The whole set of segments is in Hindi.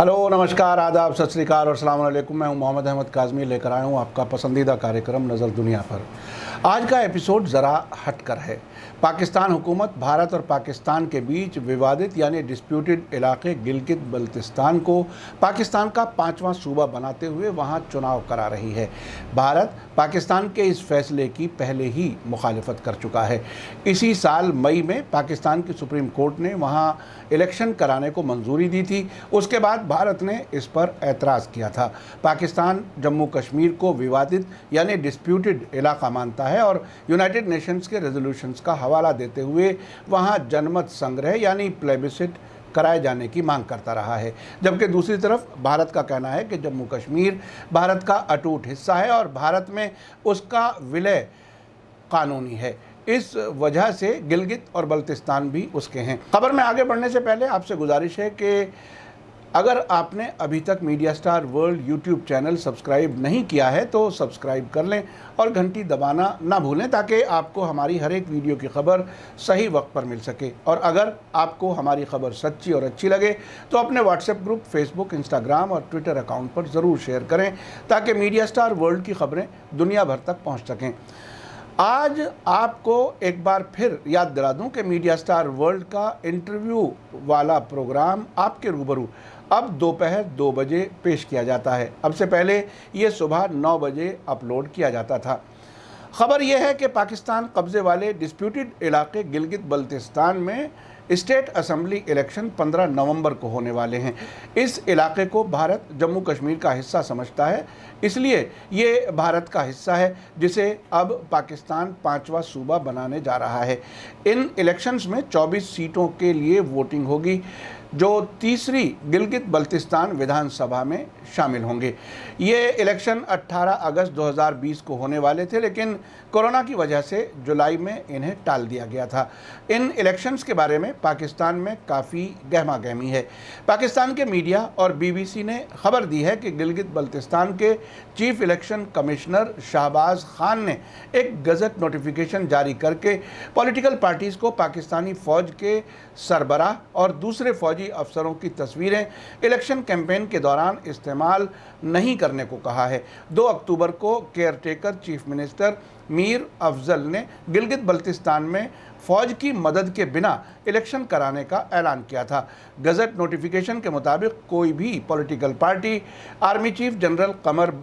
हेलो, नमस्कार, आदाब, सत श्री अकाल और अस्सलाम वालेकुम। मैं हूं मोहम्मद अहमद काज़मी, लेकर आया हूं आपका पसंदीदा कार्यक्रम नज़र दुनिया पर। आज का एपिसोड ज़रा हटकर है। पाकिस्तान हुकूमत भारत और पाकिस्तान के बीच विवादित यानी डिस्प्यूटेड इलाके गिलगित बल्तिस्तान को पाकिस्तान का 5वां सूबा बनाते हुए वहां चुनाव करा रही है। भारत पाकिस्तान के इस फैसले की पहले ही मुखालिफत कर चुका है। इसी साल मई में पाकिस्तान की सुप्रीम कोर्ट ने वहां इलेक्शन कराने को मंजूरी दी थी। उसके बाद भारत ने इस पर एतराज़ किया था। पाकिस्तान जम्मू कश्मीर को विवादित यानी डिस्प्यूटेड इलाका मानता है और यूनाइटेड नेशंस के रेजोल्यूशंस का हवाला देते हुए वहां जनमत संग्रह यानी प्लेबिसिट कराए जाने की मांग करता रहा है। जबकि दूसरी तरफ भारत का कहना है कि जम्मू कश्मीर भारत का अटूट हिस्सा है और भारत में उसका विलय कानूनी है। इस वजह से गिलगित और बल्तिस्तान भी उसके हैं। खबर में आगे बढ़ने से पहले आपसे गुजारिश है कि अगर आपने अभी तक media star world YouTube channel subscribe नहीं किया है तो सब्सक्राइब कर लें और घंटी दबाना ना भूलें ताकि आपको हमारी हर एक वीडियो की खबर सही वक्त पर मिल सके। और अगर आपको हमारी खबर सच्ची और अच्छी लगे तो अपने व्हाट्सएप ग्रुप, फेसबुक, इंस्टाग्राम और ट्विटर अकाउंट पर ज़रूर शेयर करें ताकि मीडिया स्टार वर्ल्ड की खबरें दुनिया भर तक पहुँच सकें। आज आपको एक बार फिर याद दिला दूं कि मीडिया स्टार वर्ल्ड का इंटरव्यू वाला प्रोग्राम आपके रूबरू अब दोपहर 2 बजे पेश किया जाता है। अब से पहले ये सुबह 9 बजे अपलोड किया जाता था। खबर यह है कि पाकिस्तान कब्ज़े वाले डिस्प्यूटेड इलाके गिलगित बल्तिस्तान में स्टेट असेंबली इलेक्शन 15 नवंबर को होने वाले हैं। इस इलाके को भारत जम्मू कश्मीर का हिस्सा समझता है, इसलिए ये भारत का हिस्सा है जिसे अब पाकिस्तान 5वां सूबा बनाने जा रहा है। इन इलेक्शंस में 24 सीटों के लिए वोटिंग होगी जो तीसरी गिलगित बल्तिस्तान विधानसभा में शामिल होंगे। ये इलेक्शन 18 अगस्त 2020 को होने वाले थे, लेकिन कोरोना की वजह से जुलाई में इन्हें टाल दिया गया था। इन इलेक्शंस के बारे में पाकिस्तान में काफ़ी गहमा गहमी है। पाकिस्तान के मीडिया और बीबीसी ने खबर दी है कि गिलगित बल्तिस्तान के chief election commissioner Shahbaz Khan ने एक गज़ट नोटिफिकेशन जारी करके पॉलिटिकल पार्टीज़ को पाकिस्तानी फ़ौज के सरबराह और दूसरे फ़ौजी अफसरों की तस्वीरें इलेक्शन कैंपेन के दौरान इस्तेमाल नहीं करने को कहा है। 2 अक्टूबर को caretaker chief minister Mir Afzal ने गिलगित बल्तिस्तान में फ़ौज की मदद के बिना इलेक्शन कराने का ऐलान किया था। गज़ट नोटिफिकेशन के मुताबिक कोई भी political party army chief general Qamar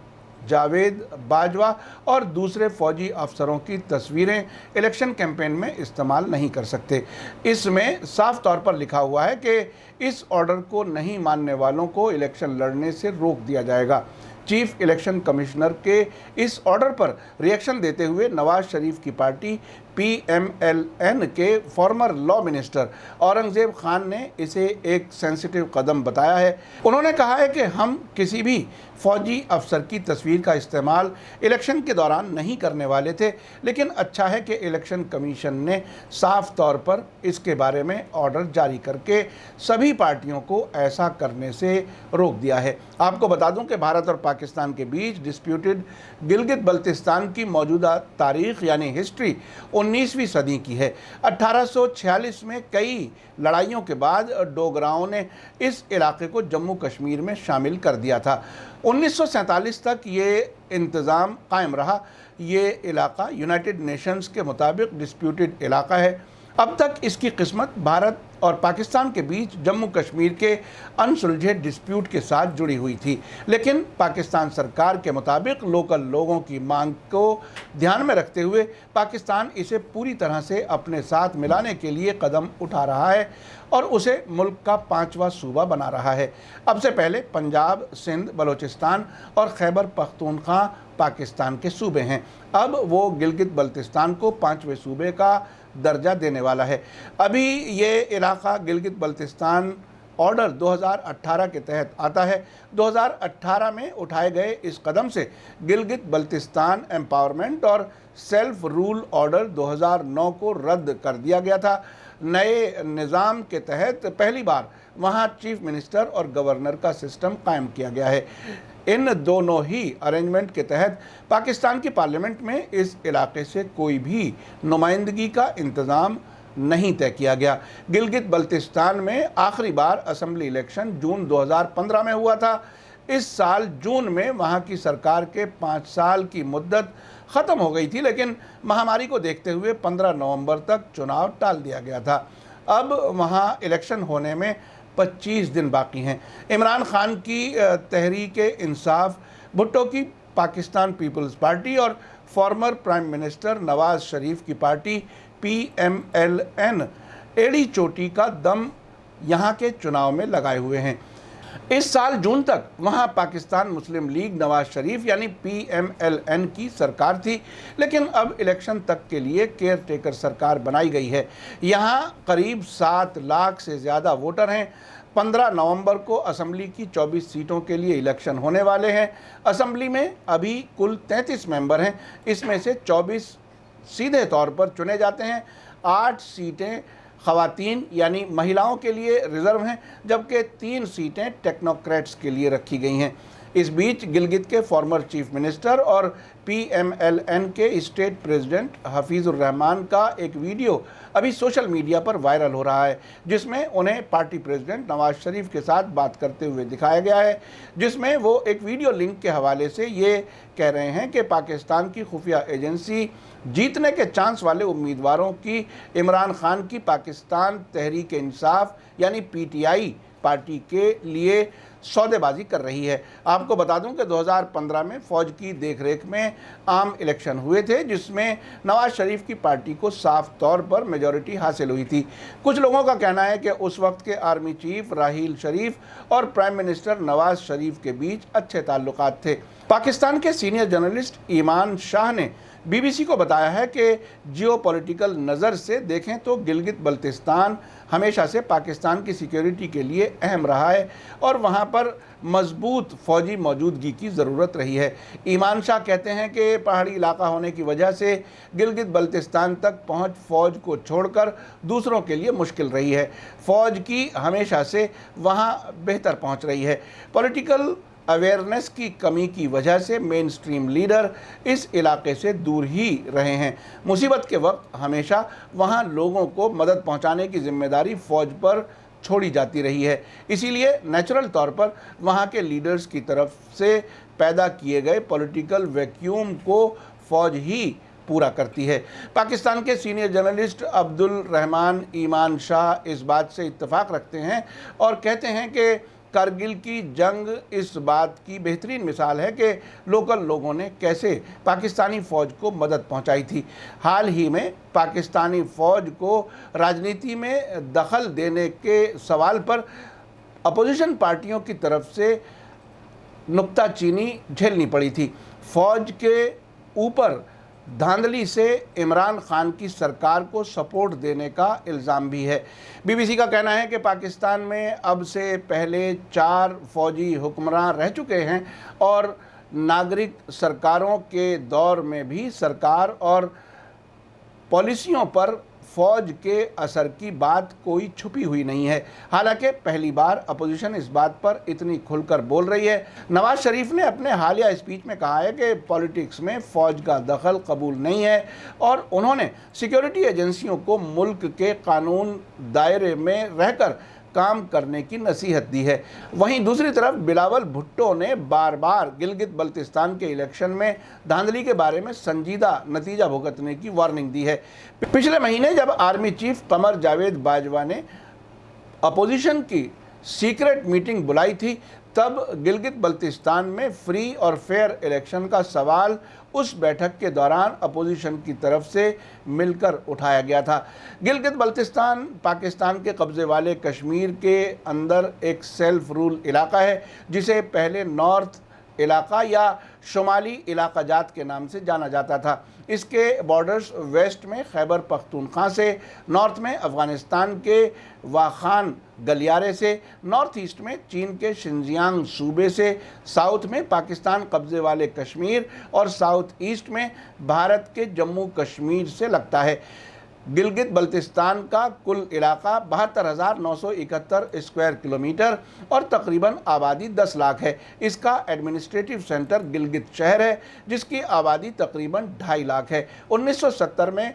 Javed Bajwa और दूसरे फ़ौजी अफसरों की तस्वीरें इलेक्शन कैंपेन में इस्तेमाल नहीं कर सकते। इसमें साफ तौर पर लिखा हुआ है कि इस ऑर्डर को नहीं मानने वालों को इलेक्शन लड़ने से रोक दिया जाएगा। चीफ इलेक्शन कमिश्नर के इस ऑर्डर पर रिएक्शन देते हुए नवाज शरीफ की पार्टी PMLN के former law minister Aurangzeb Khan ने इसे एक सेंसिटिव कदम बताया है। उन्होंने कहा है कि हम किसी भी फ़ौजी अफसर की तस्वीर का इस्तेमाल इलेक्शन के दौरान नहीं करने वाले थे, लेकिन अच्छा है कि इलेक्शन कमीशन ने साफ तौर पर इसके बारे में ऑर्डर जारी करके सभी पार्टियों को ऐसा करने से रोक दिया है। आपको बता दूं कि भारत और पाकिस्तान के बीच डिस्प्यूटेड गिलगित बल्तिस्तान की मौजूदा तारीख़ यानी हिस्ट्री 19वीं सदी की है। 1846 में कई लड़ाइयों के बाद डोगराओं ने इस इलाके को जम्मू कश्मीर में शामिल कर दिया था। 1947 तक ये इंतज़ाम कायम रहा। ये इलाका यूनाइटेड नेशंस के मुताबिक डिस्प्यूटेड इलाका है। अब तक इसकी किस्मत भारत और पाकिस्तान के बीच जम्मू कश्मीर के अनसुलझे डिस्प्यूट के साथ जुड़ी हुई थी, लेकिन पाकिस्तान सरकार के मुताबिक लोकल लोगों की मांग को ध्यान में रखते हुए पाकिस्तान इसे पूरी तरह से अपने साथ मिलाने के लिए कदम उठा रहा है और उसे मुल्क का 5वां सूबा बना रहा है। अब से पहले पंजाब, सिंध, बलूचिस्तान और खैबर पख्तूनख्वा पाकिस्तान के सूबे हैं। अब वो गिलगित बल्तिस्तान को 5वें सूबे का दर्जा देने वाला है। अभी ये इलाका गिलगित बल्तिस्तान ऑर्डर 2018 के तहत आता है। 2018 में उठाए गए इस कदम से गिलगित बल्तिस्तान एम्पावरमेंट और सेल्फ रूल ऑर्डर 2009 को रद्द कर दिया गया था। नए निज़ाम के तहत पहली बार वहाँ चीफ मिनिस्टर और गवर्नर का सिस्टम कायम किया गया है। इन दोनों ही अरेंजमेंट के तहत पाकिस्तान की पार्लियामेंट में इस इलाके से कोई भी नुमाइंदगी का इंतज़ाम नहीं तय किया गया। गिलगित बल्तिस्तान में आखिरी बार असेंबली इलेक्शन जून 2015 में हुआ था। इस साल जून में वहां की सरकार के 5 साल की मुद्दत ख़त्म हो गई थी, लेकिन महामारी को देखते हुए 15 नवंबर तक चुनाव टाल दिया गया था। अब वहां इलेक्शन होने में 25 दिन बाकी हैं। इमरान खान की तहरीक-ए-इंसाफ, भुट्टो की पाकिस्तान पीपल्स पार्टी और former prime minister Nawaz Sharif की पार्टी PMLN एड़ी चोटी का दम यहाँ के चुनाव में लगाए हुए हैं। इस साल जून तक वहाँ पाकिस्तान मुस्लिम लीग नवाज शरीफ यानी PMLN की सरकार थी, लेकिन अब इलेक्शन तक के लिए केयर टेकर सरकार बनाई गई है। यहाँ करीब 7 लाख से ज़्यादा वोटर हैं। 15 नवंबर को असेंबली की 24 सीटों के लिए इलेक्शन होने वाले हैं। असेंबली में अभी कुल 33 मेंबर हैं, इसमें से 24 सीधे तौर पर चुने जाते हैं। 8 सीटें ख़वातीन यानी महिलाओं के लिए रिज़र्व हैं, जबकि 3 सीटें टेक्नोक्रेट्स के लिए रखी गई हैं। इस बीच गिलगित के फॉर्मर चीफ मिनिस्टर और PMLN के स्टेट प्रेसिडेंट हफीज़ुर रहमान का एक वीडियो अभी सोशल मीडिया पर वायरल हो रहा है, जिसमें उन्हें पार्टी प्रेसिडेंट नवाज शरीफ के साथ बात करते हुए दिखाया गया है, जिसमें वो एक वीडियो लिंक के हवाले से ये कह रहे हैं कि पाकिस्तान की खुफिया एजेंसी जीतने के चांस वाले उम्मीदवारों की इमरान खान की पाकिस्तान तहरीक-ए-इंसाफ यानी PTI पार्टी के लिए सौदेबाजी कर रही है। आपको बता दूं कि 2015 में फ़ौज की देखरेख में आम इलेक्शन हुए थे, जिसमें नवाज शरीफ की पार्टी को साफ तौर पर मेजॉरिटी हासिल हुई थी। कुछ लोगों का कहना है कि उस वक्त के आर्मी चीफ राहील शरीफ और प्राइम मिनिस्टर नवाज शरीफ के बीच अच्छे ताल्लुकात थे। पाकिस्तान के सीनियर जर्नलिस्ट ईमान शाह ने BBC को बताया है कि जियोपॉलिटिकल नज़र से देखें तो गिलगित बल्तिस्तान हमेशा से पाकिस्तान की सिक्योरिटी के लिए अहम रहा है और वहाँ पर मजबूत फ़ौजी मौजूदगी की ज़रूरत रही है। ईमान शाह कहते हैं कि पहाड़ी इलाका होने की वजह से गिलगित बल्तिस्तान तक पहुँच फ़ौज को छोड़कर दूसरों के लिए मुश्किल रही है। फ़ौज की हमेशा से वहाँ बेहतर पहुँच रही है। पॉलिटिकल अवेयरनेस की कमी की वजह से मेन स्ट्रीम लीडर इस इलाके से दूर ही रहे हैं। मुसीबत के वक्त हमेशा वहां लोगों को मदद पहुंचाने की जिम्मेदारी फ़ौज पर छोड़ी जाती रही है, इसीलिए नेचुरल तौर पर वहां के लीडर्स की तरफ से पैदा किए गए पॉलिटिकल वैक्यूम को फ़ौज ही पूरा करती है। पाकिस्तान के सीनियर जर्नलिस्ट अब्दुल रहमान ईमान शाह इस बात से इत्तेफाक रखते हैं और कहते हैं कि कारगिल की जंग इस बात की बेहतरीन मिसाल है कि लोकल लोगों ने कैसे पाकिस्तानी फ़ौज को मदद पहुंचाई थी। हाल ही में पाकिस्तानी फ़ौज को राजनीति में दखल देने के सवाल पर अपोजिशन पार्टियों की तरफ से नुक्ताचीनी झेलनी पड़ी थी। फ़ौज के ऊपर धांधली से इमरान खान की सरकार को सपोर्ट देने का इल्ज़ाम भी है। BBC का कहना है कि पाकिस्तान में अब से पहले 4 फ़ौजी हुक्मरान रह चुके हैं और नागरिक सरकारों के दौर में भी सरकार और पॉलिसियों पर फ़ौज के असर की बात कोई छुपी हुई नहीं है। हालांकि पहली बार अपोजिशन इस बात पर इतनी खुलकर बोल रही है। नवाज शरीफ ने अपने हालिया स्पीच में कहा है कि पॉलिटिक्स में फ़ौज का दखल कबूल नहीं है और उन्होंने सिक्योरिटी एजेंसियों को मुल्क के कानून दायरे में रहकर काम करने की नसीहत दी है। वहीं दूसरी तरफ बिलावल भुट्टो ने बार बार गिलगित बल्तिस्तान के इलेक्शन में धांधली के बारे में संजीदा नतीजा भुगतने की वार्निंग दी है। पिछले महीने जब आर्मी चीफ कमर जावेद बाजवा ने अपोजिशन की सीक्रेट मीटिंग बुलाई थी, तब गिलगित बल्तिस्तान में फ्री और फेयर इलेक्शन का सवाल उस बैठक के दौरान अपोजिशन की तरफ से मिलकर उठाया गया था। गिलगित बल्तिस्तान पाकिस्तान के कब्ज़े वाले कश्मीर के अंदर एक सेल्फ रूल इलाका है, जिसे पहले नॉर्थ इलाका या शुमाली इलाका जात के नाम से जाना जाता था। इसके बॉर्डर्स वेस्ट में खैबर पख्तूनख्वा से, नॉर्थ में अफ़गानिस्तान के वाखान गलियारे से, नॉर्थ ईस्ट में चीन के शिनजियांग सूबे से, साउथ में पाकिस्तान कब्ज़े वाले कश्मीर और साउथ ईस्ट में भारत के जम्मू कश्मीर से लगता है। गिलगित बल्तिस्तान का कुल इलाका 72,971 स्क्वायर किलोमीटर और तकरीबन आबादी 10 लाख है। इसका एडमिनिस्ट्रेटिव सेंटर गिलगित शहर है, जिसकी आबादी तकरीबन 2.5 लाख है। 1970 में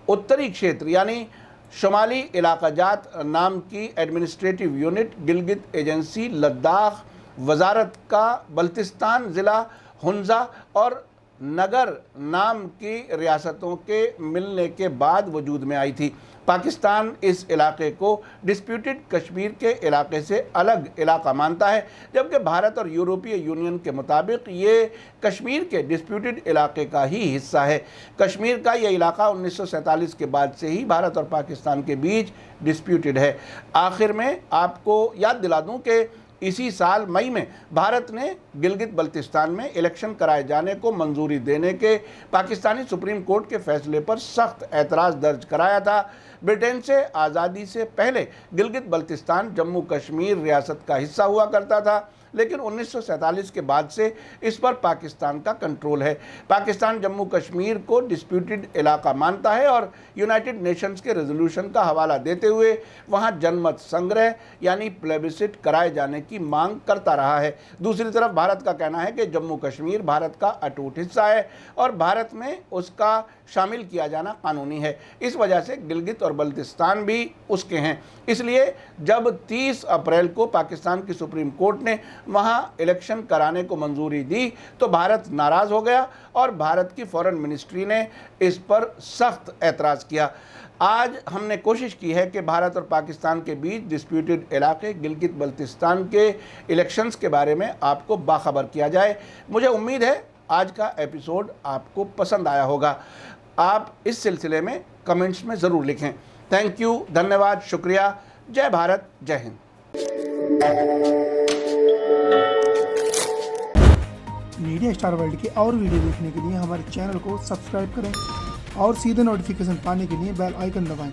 उत्तरी क्षेत्र यानी शुमाली इलाका जात नाम की administrative unit Gilgit agency Ladakh वजारत का बल्तिस्तान ज़िला हुंजा और नगर नाम की रियासतों के मिलने के बाद वजूद में आई थी। पाकिस्तान इस इलाके को डिस्प्यूटेड कश्मीर के इलाके से अलग इलाका मानता है, जबकि भारत और यूरोपीय यूनियन के मुताबिक ये कश्मीर के डिस्प्यूटेड इलाके का ही हिस्सा है। कश्मीर का यह इलाका 1947 के बाद से ही भारत और पाकिस्तान के बीच डिस्प्यूटेड है। आखिर में आपको याद दिला दूं कि इसी साल मई में भारत ने गिलगित बल्तिस्तान में इलेक्शन कराए जाने को मंजूरी देने के पाकिस्तानी सुप्रीम कोर्ट के फैसले पर सख्त ऐतराज़ दर्ज कराया था। ब्रिटेन से आज़ादी से पहले गिलगित बल्तिस्तान जम्मू कश्मीर रियासत का हिस्सा हुआ करता था, लेकिन 1947 के बाद से इस पर पाकिस्तान का कंट्रोल है। पाकिस्तान जम्मू कश्मीर को डिस्प्यूटेड इलाका मानता है और यूनाइटेड नेशंस के रेजोल्यूशन का हवाला देते हुए वहां जनमत संग्रह यानी प्लेबिसिट कराए जाने की मांग करता रहा है। दूसरी तरफ भारत का कहना है कि जम्मू कश्मीर भारत का अटूट हिस्सा है और भारत में उसका शामिल किया जाना कानूनी है। इस वजह से गिलगित और बल्तिस्तान भी उसके हैं। इसलिए जब 30 अप्रैल को पाकिस्तान की सुप्रीम कोर्ट ने वहां इलेक्शन कराने को मंजूरी दी तो भारत नाराज़ हो गया और भारत की फॉरेन मिनिस्ट्री ने इस पर सख्त ऐतराज़ किया। आज हमने कोशिश की है कि भारत और पाकिस्तान के बीच डिस्प्यूटेड इलाके गिलगित बल्तिस्तान के इलेक्शंस के बारे में आपको बाखबर किया जाए। मुझे उम्मीद है आज का एपिसोड आपको पसंद आया होगा। आप इस सिलसिले में कमेंट्स में ज़रूर लिखें। थैंक यू, धन्यवाद, शुक्रिया। जय भारत, जय हिंद। मीडिया स्टार वर्ल्ड के और वीडियो देखने के लिए हमारे चैनल को सब्सक्राइब करें और सीधे नोटिफिकेशन पाने के लिए बेल आइकन दबाएं।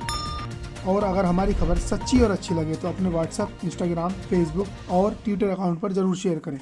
और अगर हमारी खबर सच्ची और अच्छी लगे तो अपने व्हाट्सएप, इंस्टाग्राम, फेसबुक और ट्विटर अकाउंट पर ज़रूर शेयर करें।